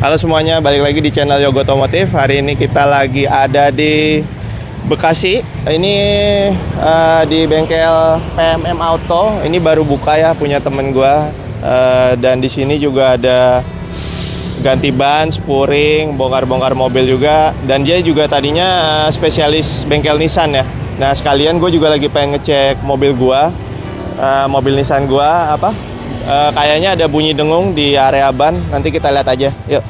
Halo semuanya, balik lagi di channel Yogo Otomotif. Hari ini kita lagi ada di Bekasi. Ini di bengkel PMM Auto. Ini baru buka ya, punya temen gua. Dan di sini juga ada ganti ban, spuring, bongkar-bongkar mobil juga. Dan dia juga tadinya spesialis bengkel Nissan ya. Nah sekalian gue juga lagi pengen ngecek mobil gua, mobil Nissan gua kayaknya ada bunyi dengung di area ban. Nanti kita lihat aja. Yuk.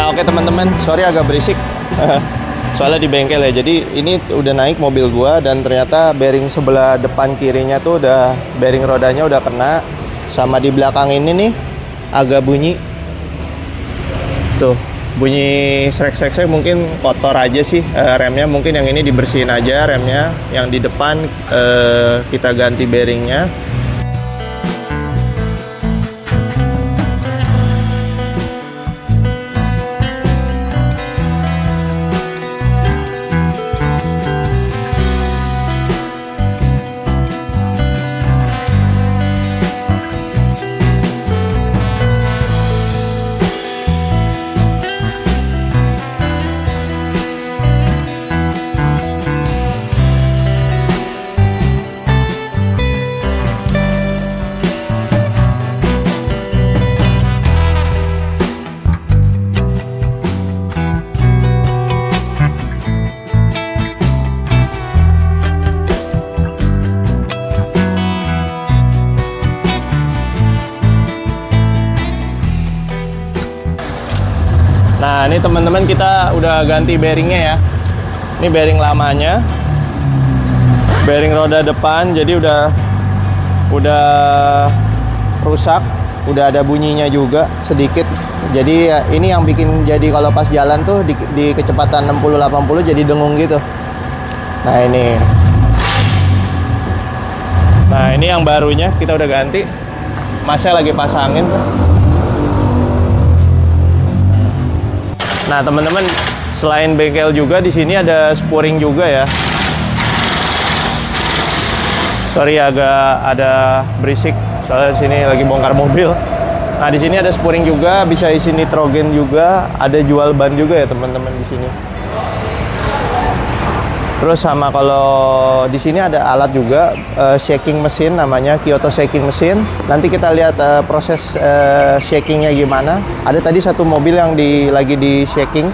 Oke teman-teman, sorry agak berisik soalnya di bengkel ya. Jadi ini udah naik mobil gua dan ternyata bearing sebelah depan kirinya tuh udah, bearing rodanya udah kena. Sama di belakang ini nih agak bunyi tuh, bunyi srek-srek, mungkin kotor aja sih. Remnya mungkin yang ini dibersihin aja, remnya yang di depan kita ganti bearingnya. Nah ini teman-teman, kita udah ganti bearingnya ya. Ini bearing lamanya, bearing roda depan, jadi udah rusak, udah ada bunyinya juga sedikit. Jadi ya, ini yang bikin jadi kalau pas jalan tuh di kecepatan 60-80 jadi dengung gitu. Nah ini yang barunya kita udah ganti, masnya lagi pasangin. Nah teman-teman, selain bengkel juga di sini ada spuring juga ya. Sorry agak ada berisik soalnya di sini lagi bongkar mobil. Nah di sini ada spuring juga, bisa isi nitrogen juga, ada jual ban juga ya teman-teman di sini. Terus sama kalau di sini ada alat juga, shaking mesin, namanya Kyoto shaking mesin. Nanti kita lihat proses shakingnya gimana. Ada tadi satu mobil yang lagi di shaking.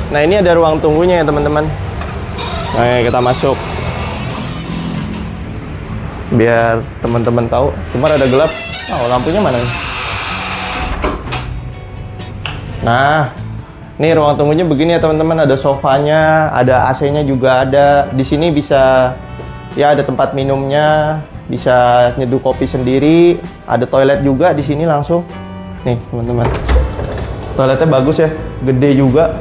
Nah ini ada ruang tunggunya ya teman-teman. Nah kita masuk biar teman-teman tahu. Cuma ada gelap. Oh lampunya mana nih? Nah ini ruang tunggunya begini ya teman-teman. Ada sofanya, ada AC-nya juga ada. Di sini bisa ya, ada tempat minumnya, bisa nyeduh kopi sendiri. Ada toilet juga di sini langsung. Nih teman-teman, toiletnya bagus ya, gede juga.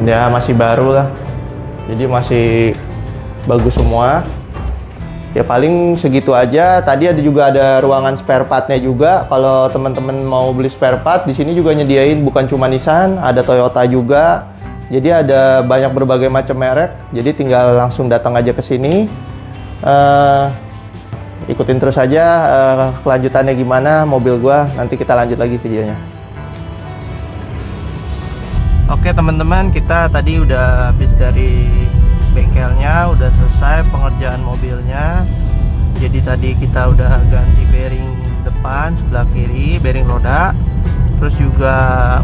Ya masih baru lah, jadi masih bagus semua. Ya paling segitu aja. Tadi juga ada ruangan spare partnya juga. Kalau teman-teman mau beli spare part, di sini juga nyediain bukan cuma Nissan, ada Toyota juga. Jadi ada banyak berbagai macam merek. Jadi tinggal langsung datang aja ke sini. Ikutin terus aja kelanjutannya gimana mobil gua. Nanti kita lanjut lagi videonya. Oke teman-teman, kita tadi udah habis dari bengkelnya, udah selesai pengerjaan mobilnya. Jadi tadi kita udah ganti bearing depan sebelah kiri, bearing roda, terus juga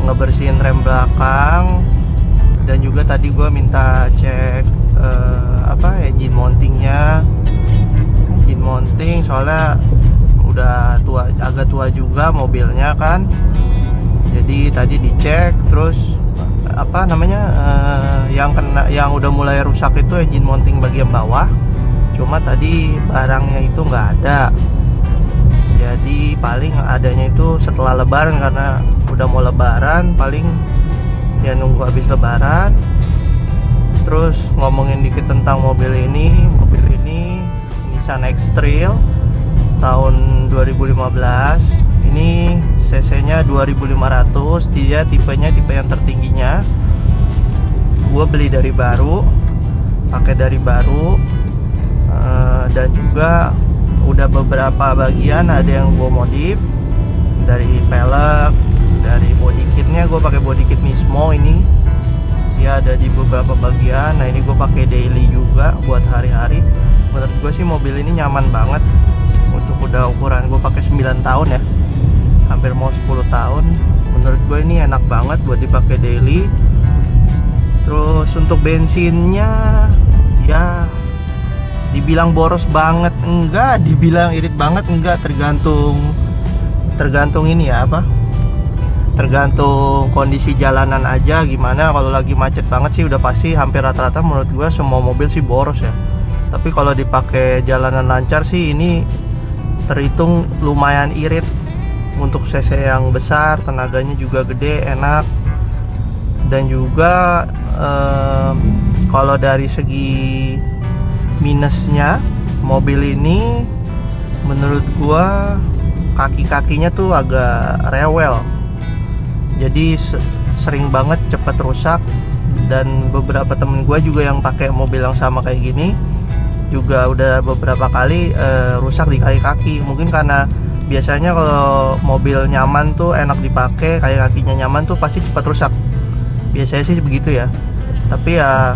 ngebersihin rem belakang, dan juga tadi gue minta cek engine mountingnya, engine mounting soalnya udah tua, agak tua juga mobilnya kan. Jadi tadi dicek, terus yang udah mulai rusak itu engine mounting bagian bawah. Cuma tadi barangnya itu nggak ada. Jadi paling adanya itu setelah lebaran, karena udah mau lebaran, paling ya nunggu habis lebaran. Terus ngomongin dikit tentang mobil ini Nissan X-Trail tahun 2015. Ini cc-nya 2500, dia tipenya tipe yang tertingginya. Gue beli dari baru, pakai dari baru, dan juga udah beberapa bagian ada yang gue modif, dari velg, dari body kitnya gue pakai body kit Nismo. Ini dia ada di beberapa bagian. Nah ini gue pakai daily juga buat hari-hari. Menurut gue sih mobil ini nyaman banget. Untuk udah ukuran gue pakai 9 tahun ya, hampir mau 10 tahun. Menurut gue ini enak banget buat dipakai daily. Terus untuk bensinnya ya dibilang boros banget enggak, dibilang irit banget enggak, tergantung ini ya tergantung kondisi jalanan aja gimana. Kalau lagi macet banget sih udah pasti hampir rata-rata menurut gue semua mobil sih boros ya. Tapi kalau dipakai jalanan lancar sih ini terhitung lumayan irit. Untuk cc yang besar, tenaganya juga gede, enak. Dan juga kalau dari segi minusnya, mobil ini menurut gua kaki-kakinya tuh agak rewel. Jadi sering banget cepat rusak. Dan beberapa temen gua juga yang pakai mobil yang sama kayak gini juga udah beberapa kali rusak di kaki-kaki. Mungkin karena biasanya kalau mobil nyaman tuh enak dipakai, kayak kakinya nyaman tuh pasti cepat rusak. Biasanya sih begitu ya. Tapi ya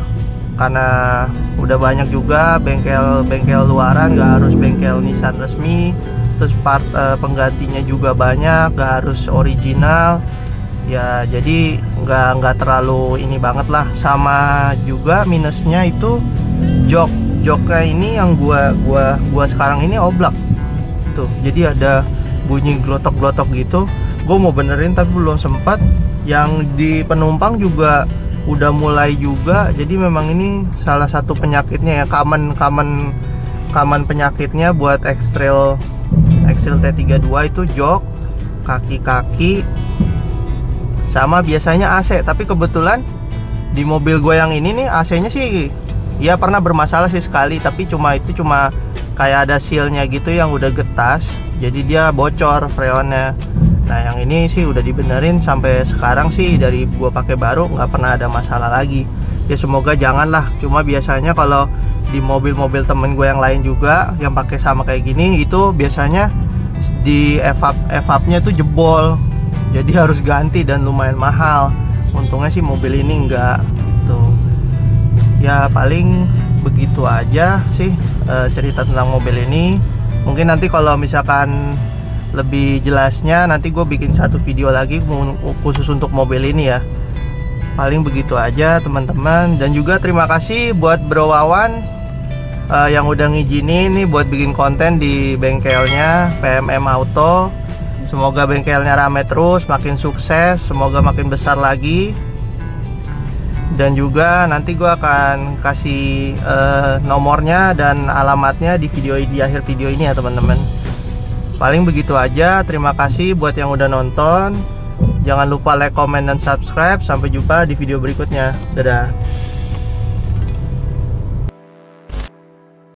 karena udah banyak juga bengkel luaran, gak harus bengkel Nissan resmi. Terus part penggantinya juga banyak, gak harus original. Ya jadi nggak terlalu ini banget lah. Sama juga minusnya itu joknya ini yang gua sekarang ini oblak. Tuh, jadi ada bunyi glotok-glotok gitu. Gue mau benerin tapi belum sempat. Yang di penumpang juga udah mulai juga. Jadi memang ini salah satu penyakitnya ya, common penyakitnya buat X-Trail T32 itu jok, kaki-kaki, sama biasanya AC. Tapi kebetulan di mobil gue yang ini nih AC-nya sih ya pernah bermasalah sih sekali, tapi cuma kayak ada sealnya gitu yang udah getas, jadi dia bocor freonnya. Nah yang ini sih udah dibenerin, sampai sekarang sih dari gua pakai baru nggak pernah ada masalah lagi. Ya semoga janganlah. Cuma biasanya kalau di mobil-mobil temen gue yang lain juga yang pakai sama kayak gini, itu biasanya di evapnya tuh jebol, jadi harus ganti dan lumayan mahal. Untungnya sih mobil ini enggak tuh. Ya paling begitu aja sih cerita tentang mobil ini. Mungkin nanti kalau misalkan lebih jelasnya nanti gue bikin satu video lagi khusus untuk mobil ini ya. Paling begitu aja teman-teman. Dan juga terima kasih buat Bro Wawan yang udah ngizinin nih buat bikin konten di bengkelnya PMM Auto. Semoga bengkelnya rame terus, makin sukses, semoga makin besar lagi. Dan juga nanti gue akan kasih nomornya dan alamatnya di akhir video ini ya teman-teman. Paling begitu aja. Terima kasih buat yang udah nonton. Jangan lupa like, comment, dan subscribe. Sampai jumpa di video berikutnya. Dadah.